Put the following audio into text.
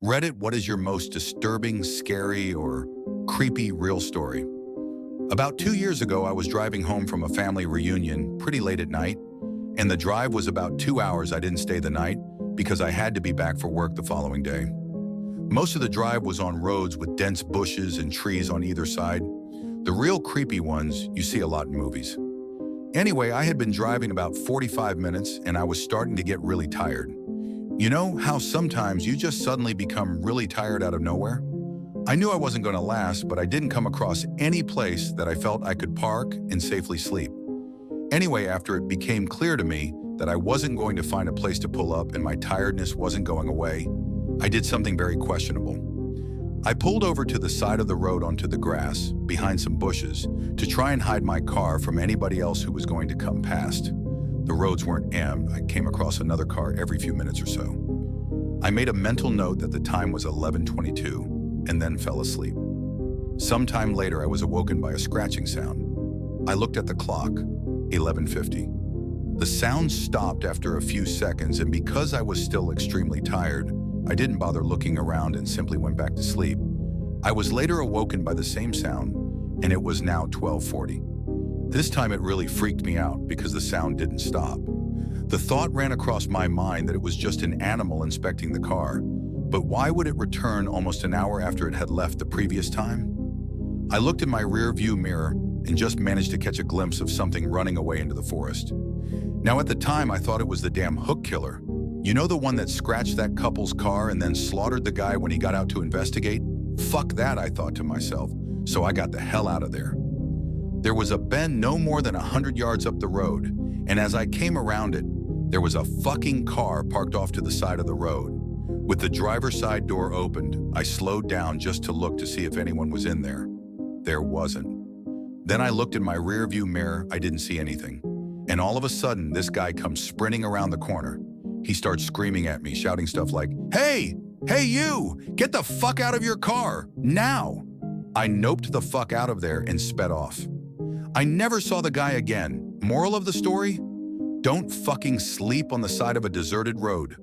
Reddit, what is your most disturbing, scary, or creepy real story? About 2 years ago, I was driving home from a family reunion pretty late at night, and the drive was about 2 hours. I didn't stay the night because I had to be back for work the following day. Most of the drive was on roads with dense bushes and trees on either side. The real creepy ones you see a lot in movies. Anyway, I had been driving about 45 minutes and I was starting to get really tired. You know how sometimes you just suddenly become really tired out of nowhere? I knew I wasn't going to last, but I didn't come across any place that I felt I could park and safely sleep. Anyway, after it became clear to me that I wasn't going to find a place to pull up and my tiredness wasn't going away, I did something very questionable. I pulled over to the side of the road onto the grass, behind some bushes, to try and hide my car from anybody else who was going to come past. The roads weren't jammed. I came across another car every few minutes or so. I made a mental note that the time was 11:22 and then fell asleep. Sometime later, I was awoken by a scratching sound. I looked at the clock, 11:50. The sound stopped after a few seconds, and because I was still extremely tired, I didn't bother looking around and simply went back to sleep. I was later awoken by the same sound, and it was now 12:40. This time it really freaked me out because the sound didn't stop. The thought ran across my mind that it was just an animal inspecting the car, but why would it return almost an hour after it had left the previous time? I looked in my rear view mirror and just managed to catch a glimpse of something running away into the forest. Now at the time I thought it was the damn hook killer. You know, the one that scratched that couple's car and then slaughtered the guy when he got out to investigate? Fuck that, I thought to myself, so I got the hell out of there. There was a bend no more than 100 yards up the road, and as I came around it, there was a fucking car parked off to the side of the road. With the driver's side door opened, I slowed down just to look to see if anyone was in there. There wasn't. Then I looked in my rear view mirror, I didn't see anything. And all of a sudden, this guy comes sprinting around the corner. He starts screaming at me, shouting stuff like, "Hey! Hey you! Get the fuck out of your car! Now!" I noped the fuck out of there and sped off. I never saw the guy again. Moral of the story? Don't fucking sleep on the side of a deserted road.